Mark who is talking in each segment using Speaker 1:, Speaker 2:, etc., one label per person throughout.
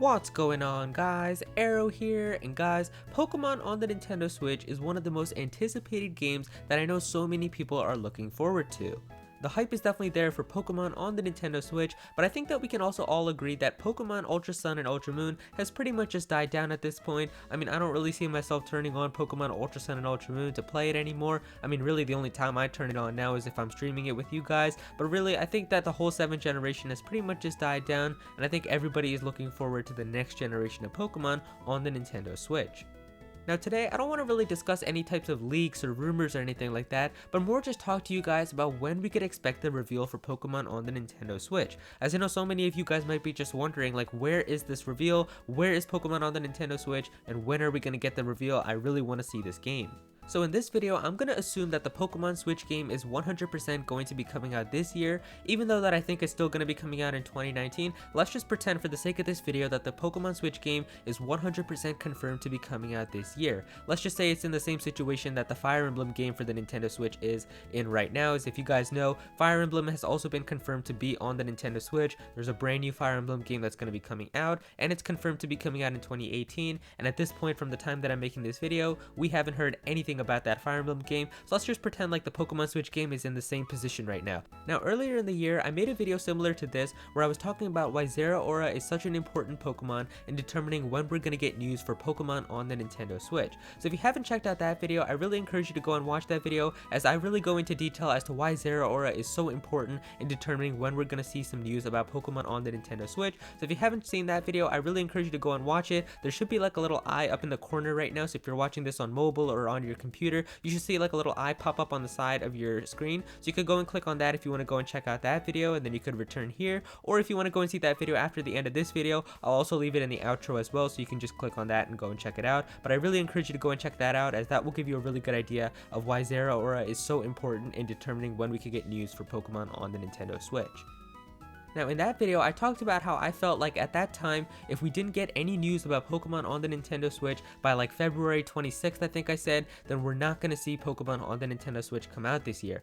Speaker 1: What's going on, guys? Aero here, and guys, Pokemon on the Nintendo Switch is one of the most anticipated games that I know so many people are looking forward to. The hype is definitely there for Pokemon on the Nintendo Switch, but I think that we can also all agree that Pokemon Ultra Sun and Ultra Moon has pretty much just died down at this point. I mean, I don't really see myself turning on Pokemon Ultra Sun and Ultra Moon to play it anymore. I mean, really the only time I turn it on now is if I'm streaming it with you guys, but really I think that the whole 7th generation has pretty much just died down, and I think everybody is looking forward to the next generation of Pokemon on the Nintendo Switch. Now today, I don't want to really discuss any types of leaks or rumors or anything like that, but more just talk to you guys about when we could expect the reveal for Pokemon on the Nintendo Switch. As I know so many of you guys might be just wondering, like, where is this reveal? Where is Pokemon on the Nintendo Switch? And when are we going to get the reveal? I really want to see this game. So in this video, I'm going to assume that the Pokemon Switch game is 100% going to be coming out this year, even though that I think it's still going to be coming out in 2019. Let's just pretend for the sake of this video that the Pokemon Switch game is 100% confirmed to be coming out this year. Let's just say it's in the same situation that the Fire Emblem game for the Nintendo Switch is in right now. As if you guys know, Fire Emblem has also been confirmed to be on the Nintendo Switch. There's a brand new Fire Emblem game that's going to be coming out, and it's confirmed to be coming out in 2018. And at this point, from the time that I'm making this video, we haven't heard anything about that Fire Emblem game, so let's just pretend like the Pokemon Switch game is in the same position right now. Now earlier in the year, I made a video similar to this where I was talking about why Zeraora is such an important Pokemon in determining when we're gonna get news for Pokemon on the Nintendo Switch. So if you haven't checked out that video, I really encourage you to go and watch that video, as I really go into detail as to why Zeraora is so important in determining when we're gonna see some news about Pokemon on the Nintendo Switch. So if you haven't seen that video, I really encourage you to go and watch it. There should be like a little eye up in the corner right now, so if you're watching this on mobile or on your computer, you should see like a little eye pop up on the side of your screen, so you could go and click on that if you want to go and check out that video, and then you could return here. Or if you want to go and see that video after the end of this video, I'll also leave it in the outro as well, so you can just click on that and go and check it out. But I really encourage you to go and check that out, as that will give you a really good idea of why Zeraora is so important in determining when we could get news for Pokemon on the Nintendo Switch. Now in that video, I talked about how I felt like at that time, if we didn't get any news about Pokemon on the Nintendo Switch by like February 26th, I think I said, then we're not going to see Pokemon on the Nintendo Switch come out this year.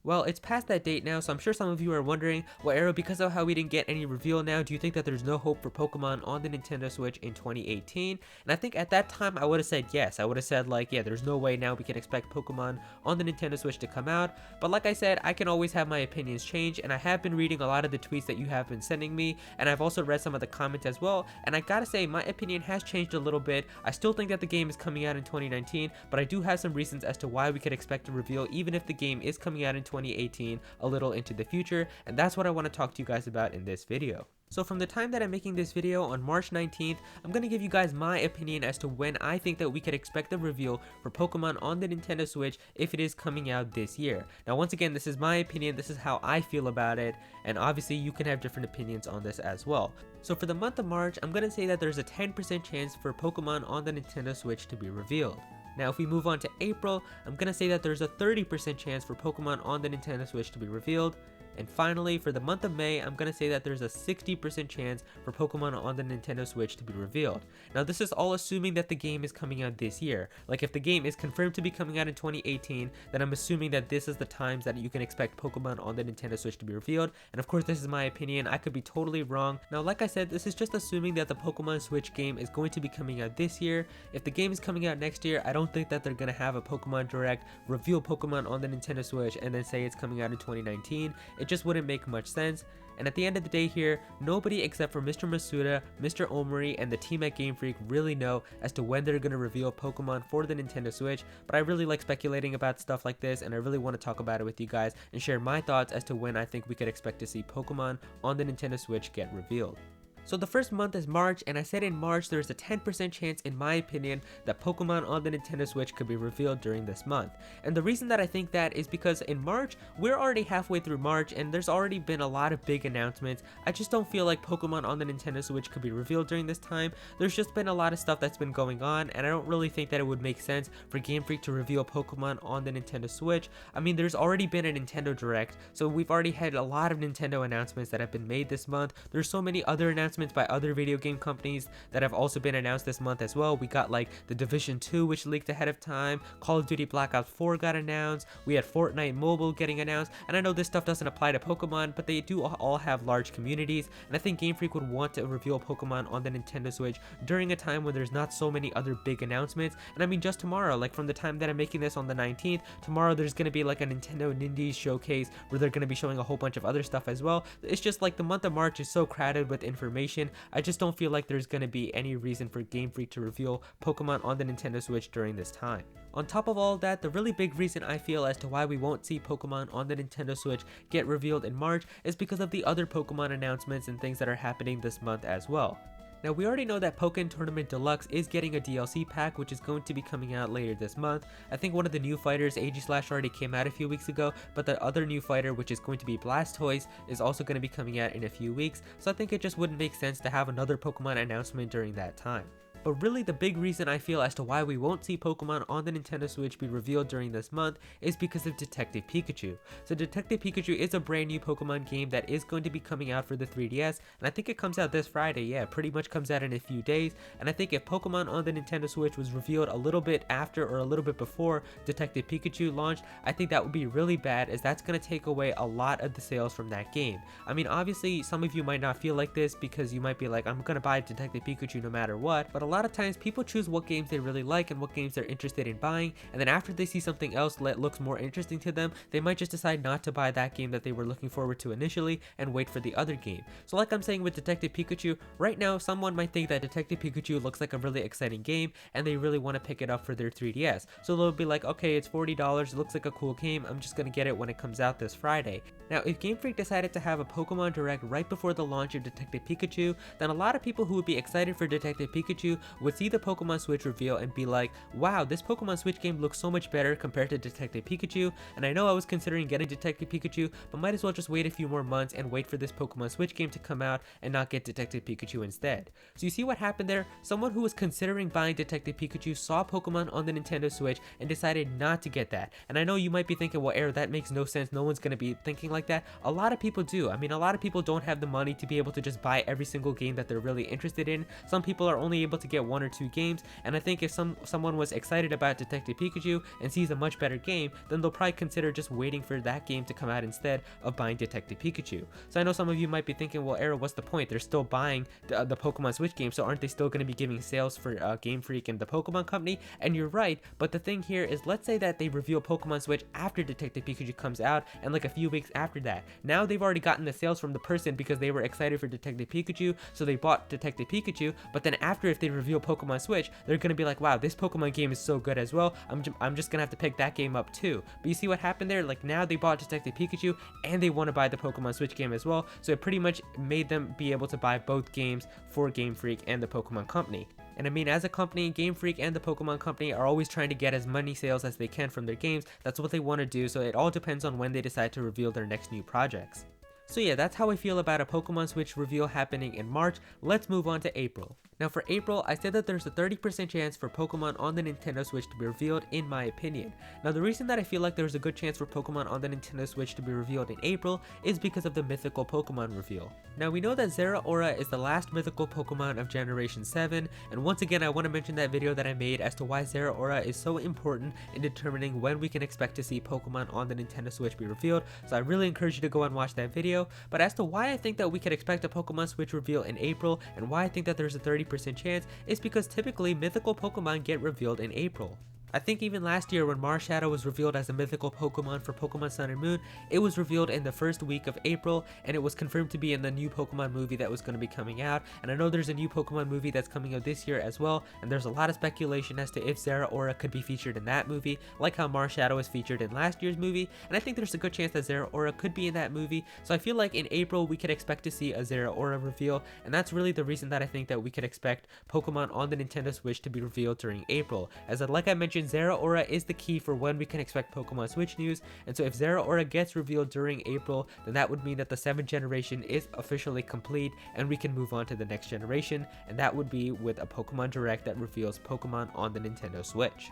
Speaker 1: Well, it's past that date now, so I'm sure some of you are wondering, well, Aero, because of how we didn't get any reveal now, do you think that there's no hope for Pokemon on the Nintendo Switch in 2018? And I think at that time, I would have said yes. I would have said like, yeah, there's no way now we can expect Pokemon on the Nintendo Switch to come out. But like I said, I can always have my opinions change, and I have been reading a lot of the tweets that you have been sending me, and I've also read some of the comments as well, and I gotta say, my opinion has changed a little bit. I still think that the game is coming out in 2019, but I do have some reasons as to why we could expect a reveal even if the game is coming out in 2018 a little into the future, and that's what I want to talk to you guys about in this video. So from the time that I'm making this video on March 19th, I'm going to give you guys my opinion as to when I think that we could expect the reveal for Pokemon on the Nintendo Switch if it is coming out this year. Now once again, this is my opinion, this is how I feel about it, and obviously you can have different opinions on this as well. So for the month of March, I'm going to say that there's a 10% chance for Pokemon on the Nintendo Switch to be revealed. Now if we move on to April, I'm going to say that there's a 30% chance for Pokemon on the Nintendo Switch to be revealed. And finally, for the month of May, I'm going to say that there's a 60% chance for Pokemon on the Nintendo Switch to be revealed. Now this is all assuming that the game is coming out this year. Like if the game is confirmed to be coming out in 2018, then I'm assuming that this is the times that you can expect Pokemon on the Nintendo Switch to be revealed. And of course this is my opinion, I could be totally wrong. Now like I said, this is just assuming that the Pokemon Switch game is going to be coming out this year. If the game is coming out next year, I don't think that they're going to have a Pokemon Direct, reveal Pokemon on the Nintendo Switch, and then say it's coming out in 2019. It just wouldn't make much sense. And at the end of the day here, nobody except for Mr. Masuda, Mr. Omori, and the team at Game Freak really know as to when they're going to reveal Pokemon for the Nintendo Switch, but I really like speculating about stuff like this, and I really want to talk about it with you guys and share my thoughts as to when I think we could expect to see Pokemon on the Nintendo Switch get revealed. So the first month is March, and I said in March there's a 10% chance, in my opinion, that Pokemon on the Nintendo Switch could be revealed during this month. And the reason that I think that is because in March, we're already halfway through March, and there's already been a lot of big announcements. I just don't feel like Pokemon on the Nintendo Switch could be revealed during this time. There's just been a lot of stuff that's been going on, and I don't really think that it would make sense for Game Freak to reveal Pokemon on the Nintendo Switch. I mean, there's already been a Nintendo Direct, so we've already had a lot of Nintendo announcements that have been made this month. There's so many other announcements announcements by other video game companies that have also been announced this month as well. We got like The Division 2, which leaked ahead of time. Call of Duty Black Ops 4 got announced. We had Fortnite Mobile getting announced. And I know this stuff doesn't apply to Pokemon, but they do all have large communities. And I think Game Freak would want to reveal Pokemon on the Nintendo Switch during a time when there's not so many other big announcements. And I mean, just tomorrow, like from the time that I'm making this on the 19th, tomorrow there's going to be like a Nintendo Indies showcase where they're going to be showing a whole bunch of other stuff as well. It's just like the month of March is so crowded with information. I just don't feel like there's going to be any reason for Game Freak to reveal Pokemon on the Nintendo Switch during this time. On top of all of that, the really big reason I feel as to why we won't see Pokemon on the Nintendo Switch get revealed in March is because of the other Pokemon announcements and things that are happening this month as well. Now, we already know that Pokkén Tournament Deluxe is getting a DLC pack, which is going to be coming out later this month. I think one of the new fighters, Aegislash, already came out a few weeks ago, but the other new fighter, which is going to be Blastoise, is also going to be coming out in a few weeks, so I think it just wouldn't make sense to have another Pokemon announcement during that time. But really the big reason I feel as to why we won't see Pokemon on the Nintendo Switch be revealed during this month is because of Detective Pikachu. So Detective Pikachu is a brand new Pokemon game that is going to be coming out for the 3DS, and I think it comes out this Friday. Yeah, it pretty much comes out in a few days, and I think if Pokemon on the Nintendo Switch was revealed a little bit after or a little bit before Detective Pikachu launched, I think that would be really bad, as that's going to take away a lot of the sales from that game. I mean, obviously some of you might not feel like this because you might be like, I'm going to buy Detective Pikachu no matter what, but a lot of times people choose what games they really like and what games they're interested in buying, and then after they see something else that looks more interesting to them, they might just decide not to buy that game that they were looking forward to initially and wait for the other game. So like I'm saying with Detective Pikachu, right now someone might think that Detective Pikachu looks like a really exciting game and they really want to pick it up for their 3DS. So they'll be like, okay, it's $40, it looks like a cool game, I'm just gonna get it when it comes out this Friday. Now, if Game Freak decided to have a Pokemon Direct right before the launch of Detective Pikachu, then a lot of people who would be excited for Detective Pikachu would see the Pokemon Switch reveal and be like, wow, this Pokemon Switch game looks so much better compared to Detective Pikachu, and I know I was considering getting Detective Pikachu, but might as well just wait a few more months and wait for this Pokemon Switch game to come out and not get Detective Pikachu instead. So you see what happened there? Someone who was considering buying Detective Pikachu saw Pokemon on the Nintendo Switch and decided not to get that. And I know you might be thinking, well, Aero, that makes no sense, no one's going to be thinking like that. A lot of people do. I mean, a lot of people don't have the money to be able to just buy every single game that they're really interested in. Some people are only able to get one or two games, and I think if someone was excited about Detective Pikachu and sees a much better game, then they'll probably consider just waiting for that game to come out instead of buying Detective Pikachu. So I know some of you might be thinking, well, Aero, what's the point? They're still buying the Pokemon Switch game, so aren't they still going to be giving sales for Game Freak and the Pokemon Company? And you're right, but the thing here is, let's say that they reveal Pokemon Switch after Detective Pikachu comes out and like a few weeks after that. Now they've already gotten the sales from the person because they were excited for Detective Pikachu, so they bought Detective Pikachu, but then after, if they reveal Pokemon Switch, they're going to be like, wow, this Pokemon game is so good as well, I'm just gonna have to pick that game up too. But you see what happened there? Like, now they bought Detective Pikachu and they want to buy the Pokemon Switch game as well, so it pretty much made them be able to buy both games for Game Freak and the Pokemon Company. And I mean, as a company, Game Freak and the Pokemon Company are always trying to get as many sales as they can from their games. That's what they want to do, so it all depends on when they decide to reveal their next new projects. So yeah, that's how I feel about a Pokemon Switch reveal happening in March. Let's move on to April. Now for April, I said that there's a 30% chance for Pokemon on the Nintendo Switch to be revealed, in my opinion. Now the reason that I feel like there's a good chance for Pokemon on the Nintendo Switch to be revealed in April is because of the mythical Pokemon reveal. Now we know that Zeraora is the last mythical Pokemon of Generation 7, and once again I want to mention that video that I made as to why Zeraora is so important in determining when we can expect to see Pokemon on the Nintendo Switch be revealed, so I really encourage you to go and watch that video. But as to why I think that we could expect a Pokemon Switch reveal in April, and why I think that there's a 30% chance, is because typically mythical Pokemon get revealed in April. I think even last year when Marshadow was revealed as a mythical Pokemon for Pokemon Sun and Moon, it was revealed in the first week of April, and it was confirmed to be in the new Pokemon movie that was going to be coming out. And I know there's a new Pokemon movie that's coming out this year as well, and there's a lot of speculation as to if Zeraora could be featured in that movie, like how Marshadow was featured in last year's movie, and I think there's a good chance that Zeraora could be in that movie. So I feel like in April we could expect to see a Zeraora reveal, and that's really the reason that I think that we could expect Pokemon on the Nintendo Switch to be revealed during April. As like I mentioned, Zeraora is the key for when we can expect Pokemon Switch news, and so if Zeraora gets revealed during April, then that would mean that the 7th generation is officially complete and we can move on to the next generation, and that would be with a Pokemon Direct that reveals Pokemon on the Nintendo Switch.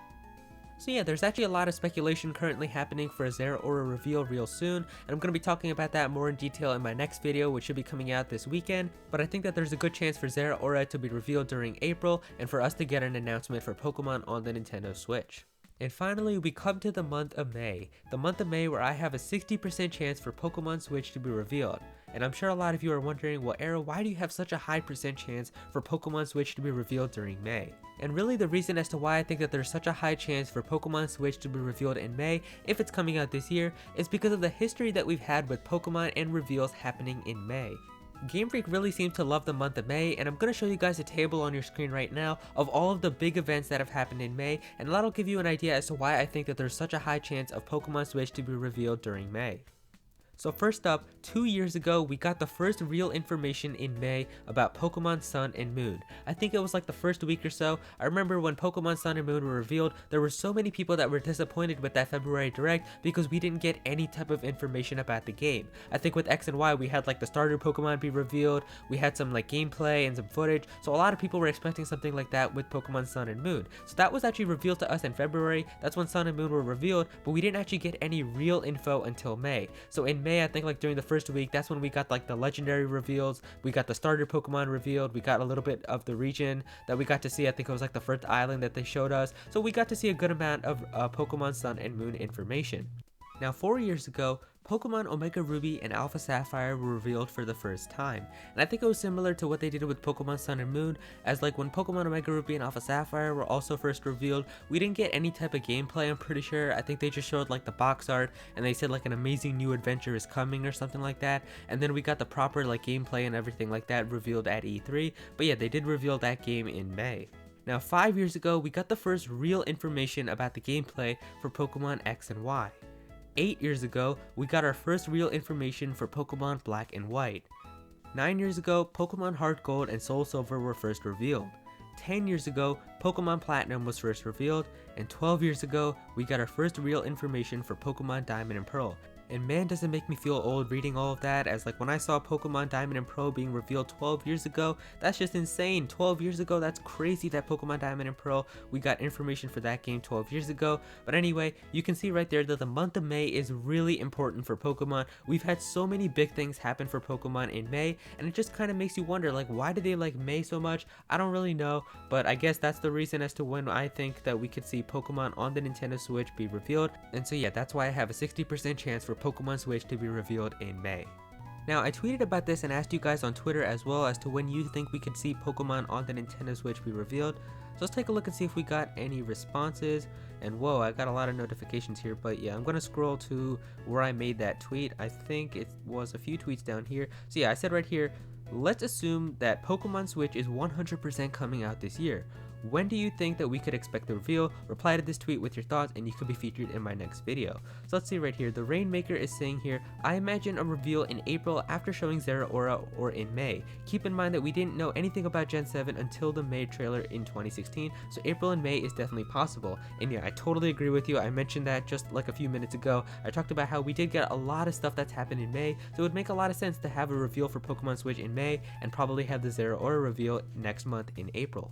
Speaker 1: So yeah, there's actually a lot of speculation currently happening for a Zeraora reveal real soon, and I'm going to be talking about that more in detail in my next video, which should be coming out this weekend. But I think that there's a good chance for Zeraora to be revealed during April, and for us to get an announcement for Pokemon on the Nintendo Switch. And finally, we come to the month of May. The month of May where I have a 60% chance for Pokemon Switch to be revealed. And I'm sure a lot of you are wondering, well Aero, why do you have such a high percent chance for Pokemon Switch to be revealed during May? And really the reason as to why I think that there's such a high chance for Pokemon Switch to be revealed in May, if it's coming out this year, is because of the history that we've had with Pokemon and reveals happening in May. Game Freak really seems to love the month of May, and I'm going to show you guys a table on your screen right now of all of the big events that have happened in May, and that'll give you an idea as to why I think that there's such a high chance of Pokemon Switch to be revealed during May. So first up, 2 years ago, we got the first real information in May about Pokemon Sun and Moon. I think it was like the first week or so. I remember when Pokemon Sun and Moon were revealed, there were so many people that were disappointed with that February Direct because we didn't get any type of information about the game. I think with X and Y, we had like the starter Pokemon be revealed, we had some like gameplay and some footage, so a lot of people were expecting something like that with Pokemon Sun and Moon. So that was actually revealed to us in February, that's when Sun and Moon were revealed, but we didn't actually get any real info until May. So in May, I think like during the first week, that's when we got like the legendary reveals, we got the starter Pokemon revealed, we got a little bit of the region that we got to see. I think it was like the first island that they showed us, so we got to see a good amount of Pokemon Sun and Moon information. Now 4 years ago, Pokemon Omega Ruby and Alpha Sapphire were revealed for the first time, and I think it was similar to what they did with Pokemon Sun and Moon, as like when Pokemon Omega Ruby and Alpha Sapphire were also first revealed, we didn't get any type of gameplay, I'm pretty sure. I think they just showed like the box art, and they said like an amazing new adventure is coming or something like that, and then we got the proper like gameplay and everything like that revealed at E3, but yeah, they did reveal that game in May. Now 5 years ago, we got the first real information about the gameplay for Pokemon X and Y. 8 years ago, we got our first real information for Pokemon Black and White. 9 years ago, Pokemon Heart Gold and Soul Silver were first revealed. 10 years ago, Pokemon Platinum was first revealed, and 12 years ago, we got our first real information for Pokemon Diamond and Pearl. And man, does it make me feel old reading all of that, as like when I saw Pokemon Diamond and Pearl being revealed 12 years ago, that's just insane. 12 years ago, that's crazy that Pokemon Diamond and Pearl, we got information for that game 12 years ago. But anyway, you can see right there that the month of May is really important for Pokemon. We've had so many big things happen for Pokemon in May, and it just kind of makes you wonder, like, why do they like May so much? I don't really know, but I guess that's the reason as to when I think that we could see Pokemon on the Nintendo Switch be revealed. And so yeah, that's why I have a 60% chance for Pokemon Switch to be revealed in May. Now, I tweeted about this and asked you guys on Twitter as well as to when you think we could see Pokemon on the Nintendo Switch be revealed. So let's take a look and see if we got any responses. And whoa, I got a lot of notifications here, but yeah, I'm gonna scroll to where I made that tweet. I think it was a few tweets down here. So yeah, I said right here, let's assume that Pokemon Switch is 100% coming out this year. When do you think that we could expect the reveal? Reply to this tweet with your thoughts and you could be featured in my next video. So let's see right here, the Rainmaker is saying here, I imagine a reveal in April after showing Zeraora or in May. Keep in mind that we didn't know anything about Gen 7 until the May trailer in 2016, so April and May is definitely possible. And yeah, I totally agree with you. I mentioned that just like a few minutes ago. I talked about how we did get a lot of stuff that's happened in May, so it would make a lot of sense to have a reveal for Pokemon Switch in May and probably have the Zeraora reveal next month in April.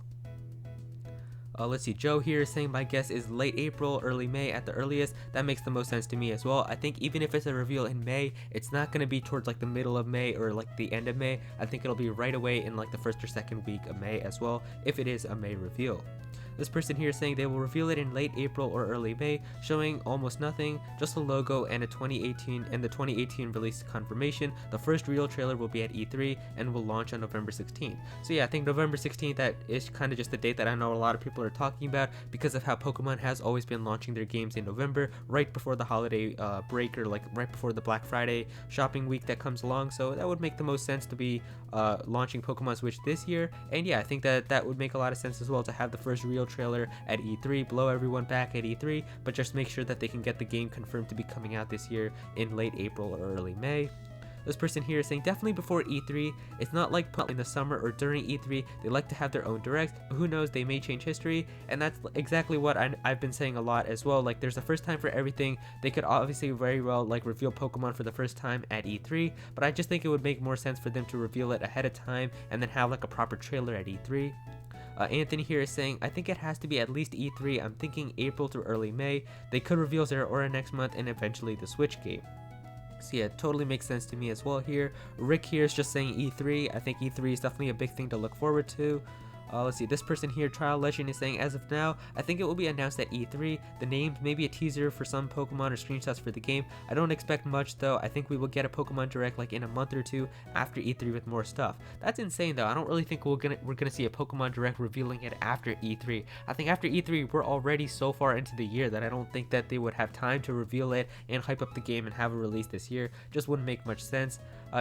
Speaker 1: Let's see, Joe here is saying my guess is late April, early May at the earliest. That makes the most sense to me as well. I think even if it's a reveal in May, it's not going to be towards like the middle of May or like the end of May. I think it'll be right away in like the first or second week of May as well, if it is a May reveal. This person here is saying they will reveal it in late April or early May, showing almost nothing, just a logo and the 2018 release confirmation. The first real trailer will be at E3 and will launch on November 16th. So yeah, I think November 16th, that is kind of just the date that I know a lot of people are talking about because of how Pokemon has always been launching their games in November, right before the holiday break, or like right before the Black Friday shopping week that comes along. So that would make the most sense to be launching Pokemon Switch this year. And yeah, I think that would make a lot of sense as well to have the first real trailer at E3, blow everyone back at E3, but just make sure that they can get the game confirmed to be coming out this year in late April or early May. This person here is saying definitely before E3. It's not like in the summer or during E3. They like to have their own directs, but who knows, they may change history. And that's exactly what I've been saying a lot as well. Like, there's a first time for everything. They could obviously very well like reveal Pokemon for the first time at E3, but I just think it would make more sense for them to reveal it ahead of time and then have like a proper trailer at E3. Anthony here is saying, I think it has to be at least E3. I'm thinking April through early May. They could reveal Zero Aura next month and eventually the Switch game. So yeah, it totally makes sense to me as well here. Rick here is just saying E3. I think E3 is definitely a big thing to look forward to. Let's see, this person here, Trial Legend, is saying, as of now, I think it will be announced at E3. The names, maybe a teaser for some Pokemon or screenshots for the game. I don't expect much though. I think we will get a Pokemon Direct like in a month or two after E3 with more stuff. That's insane though. I don't really think we're gonna see a Pokemon Direct revealing it after E3. I think after E3 we're already so far into the year that I don't think that they would have time to reveal it and hype up the game and have a release this year. Just wouldn't make much sense.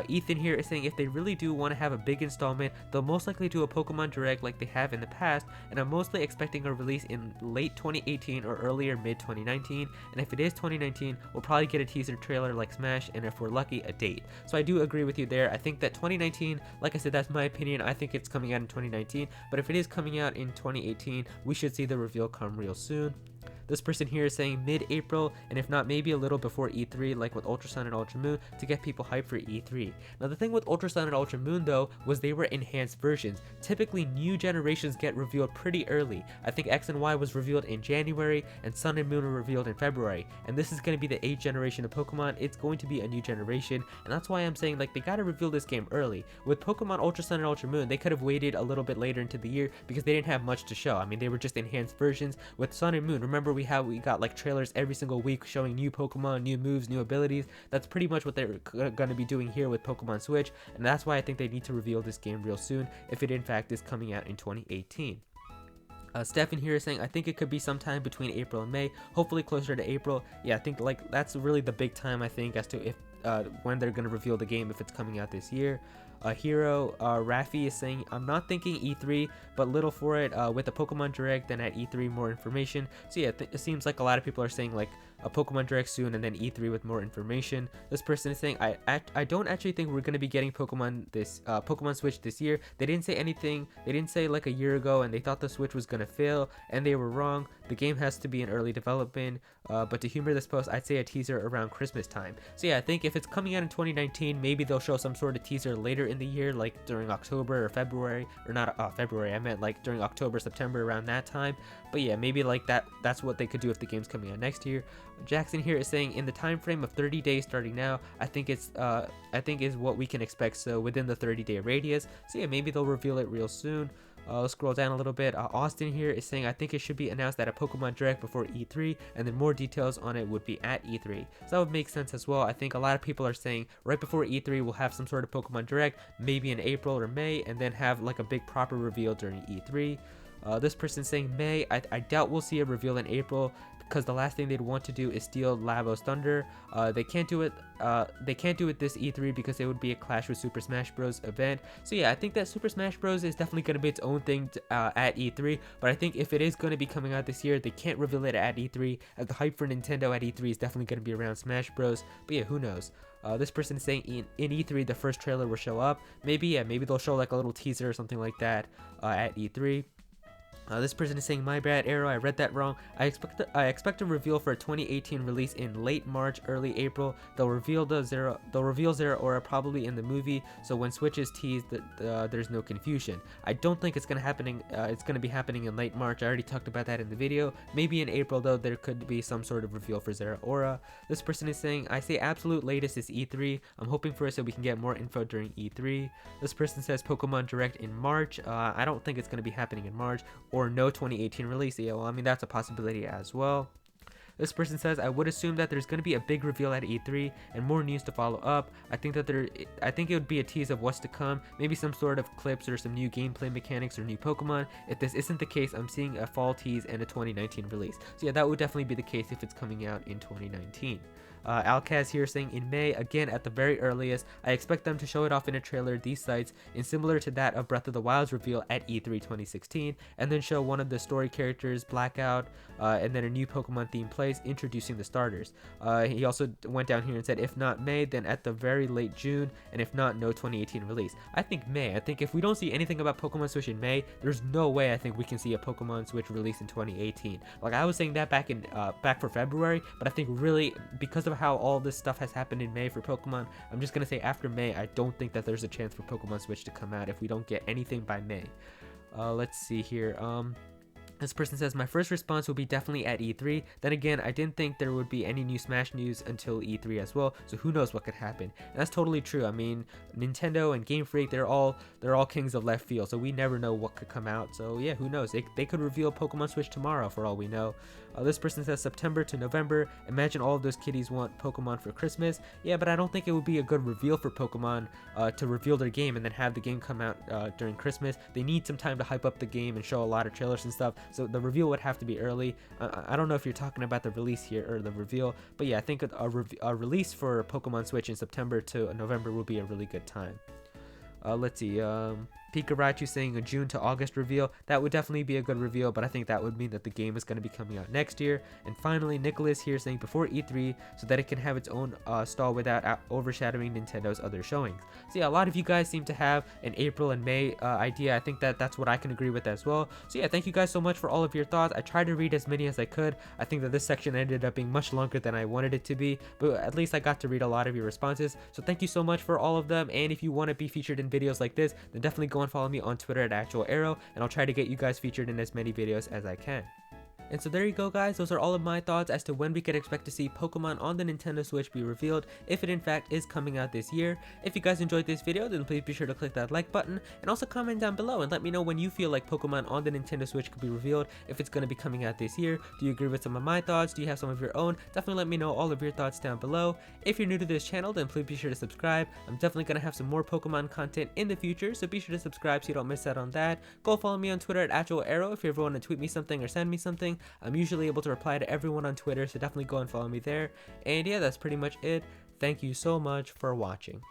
Speaker 1: Ethan here is saying if they really do want to have a big installment, they'll most likely do a Pokemon Direct like they have in the past, and I'm mostly expecting a release in late 2018 or earlier mid 2019, and if it is 2019, we'll probably get a teaser trailer like Smash, and if we're lucky, a date. So I do agree with you there. I think that 2019, like I said, that's my opinion. I think it's coming out in 2019, but if it is coming out in 2018, we should see the reveal come real soon. This person here is saying mid-April, and if not, maybe a little before E3, like with Ultra Sun and Ultra Moon, to get people hyped for E3. Now the thing with Ultra Sun and Ultra Moon though, was they were enhanced versions. Typically new generations get revealed pretty early. I think X and Y was revealed in January, and Sun and Moon were revealed in February, and this is going to be the 8th generation of Pokemon. It's going to be a new generation, and that's why I'm saying like they gotta reveal this game early. With Pokemon Ultra Sun and Ultra Moon, they could have waited a little bit later into the year because they didn't have much to show. I mean, they were just enhanced versions. With Sun and Moon, remember we got like trailers every single week showing new Pokemon, new moves, new abilities. That's pretty much what they're going to be doing here with Pokemon Switch, and that's why I think they need to reveal this game real soon if it in fact is coming out in 2018. Stefan here is saying, I think it could be sometime between April and May, hopefully closer to April. Yeah, I think like that's really the big time, I think, as to if when they're going to reveal the game, if it's coming out this year. Hero Rafi is saying, I'm not thinking E3, but little for it. With the Pokemon Direct, then at E3 more information. So yeah, it seems like a lot of people are saying like a Pokemon Direct soon and then E3 with more information. This person is saying, I don't actually think we're going to be getting Pokemon Switch this year. They didn't say anything. They didn't say like a year ago, and they thought the Switch was going to fail, and they were wrong. The game has to be in early development, but to humor this post, I'd say a teaser around Christmas time. So yeah, I think if it's coming out in 2019, maybe they'll show some sort of teaser later in the year, like during October or February, or not February, I meant like during October, September, around that time. But yeah, maybe like that's what they could do if the game's coming out next year. Jackson here is saying, in the time frame of 30 days starting now, I think is what we can expect, so within the 30-day radius. So yeah, maybe they'll reveal it real soon. Let's scroll down a little bit. Austin here is saying, I think it should be announced at a Pokemon Direct before E3, and then more details on it would be at E3. So that would make sense as well. I think a lot of people are saying right before E3 we'll have some sort of Pokemon Direct, maybe in April or May, and then have like a big proper reveal during E3. This person saying May. I doubt we'll see a reveal in April, because the last thing they'd want to do is steal Lavo's thunder. They can't do it. They can't do it this E3 because it would be a clash with Super Smash Bros. Event. So yeah, I think that Super Smash Bros. Is definitely going to be its own thing at E3. But I think if it is going to be coming out this year, they can't reveal it at E3. As the hype for Nintendo at E3 is definitely going to be around Smash Bros. But yeah, who knows? This person is saying in E3 the first trailer will show up. Maybe they'll show like a little teaser or something like that at E3. This person is saying, my bad, Aero, I read that wrong. I expect a reveal for a 2018 release in late March, early April. They'll reveal Zero Aura probably in the movie, so when Switch is teased, there's no confusion. I don't think it's gonna be happening in late March. I already talked about that in the video. Maybe in April though, there could be some sort of reveal for Zero Aura. This person is saying, I say absolute latest is E3. I'm hoping for it so we can get more info during E3. This person says Pokemon Direct in March. I don't think it's gonna be happening in March, or no 2018 release. Yeah, well, I mean, that's a possibility as well. This person says, I would assume that there's going to be a big reveal at E3 and more news to follow up. I think it would be a tease of what's to come, maybe some sort of clips or some new gameplay mechanics or new Pokemon. If this isn't the case, I'm seeing a fall tease and a 2019 release. So yeah, that would definitely be the case if it's coming out in 2019. Alkaz here saying in May, again at the very earliest. I expect them to show it off in a trailer these sites, and similar to that of Breath of the Wild's reveal at E3 2016, and then show one of the story characters, Blackout, and then a new Pokemon themed place introducing the starters. He also went down here and said if not May, then at the very late June, and if not, no 2018 release. I think May. I think if we don't see anything about Pokemon Switch in May, there's no way I think we can see a Pokemon Switch release in 2018. Like I was saying that back for February, but I think really because of how all this stuff has happened in May for Pokemon, I'm just gonna say after May, I don't think that there's a chance for Pokemon Switch to come out if we don't get anything by May. Let's see here. This person says, my first response will be definitely at E3. Then again, I didn't think there would be any new Smash news until E3 as well, so who knows what could happen. And that's totally true. I mean, Nintendo and Game Freak, they're all kings of left field, so we never know what could come out. So yeah, who knows? They could reveal Pokemon Switch tomorrow for all we know. This person says September to November. Imagine all of those kiddies want Pokemon for Christmas. Yeah, but I don't think it would be a good reveal for Pokemon to reveal their game and then have the game come out during Christmas. They need some time to hype up the game and show a lot of trailers and stuff. So the reveal would have to be early. I don't know if you're talking about the release here or the reveal, but yeah, I think a release for Pokemon Switch in September to November will be a really good time. Let's see. Pikachu saying a June to August reveal. That would definitely be a good reveal, but I think that would mean that the game is going to be coming out next year. And finally, Nicholas here saying before E3 so that it can have its own stall without overshadowing Nintendo's other showings. So yeah, a lot of you guys seem to have an April and May idea. I think that's what I can agree with as well. So yeah, thank you guys so much for all of your thoughts. I tried to read as many as I could. I think that this section ended up being much longer than I wanted it to be, but at least I got to read a lot of your responses. So thank you so much for all of them. And if you want to be featured in videos like this, then definitely go and follow me on Twitter at @Aero, and I'll try to get you guys featured in as many videos as I can. And so there you go, guys. Those are all of my thoughts as to when we could expect to see Pokemon on the Nintendo Switch be revealed, if it in fact is coming out this year. If you guys enjoyed this video, then please be sure to click that like button, and also comment down below and let me know when you feel like Pokemon on the Nintendo Switch could be revealed, if it's going to be coming out this year. Do you agree with some of my thoughts? Do you have some of your own? Definitely let me know all of your thoughts down below. If you're new to this channel, then please be sure to subscribe. I'm definitely going to have some more Pokemon content in the future, so be sure to subscribe so you don't miss out on that. Go follow me on Twitter at @Aero if you ever want to tweet me something or send me something. I'm usually able to reply to everyone on Twitter, so definitely go and follow me there. And yeah, that's pretty much it. Thank you so much for watching.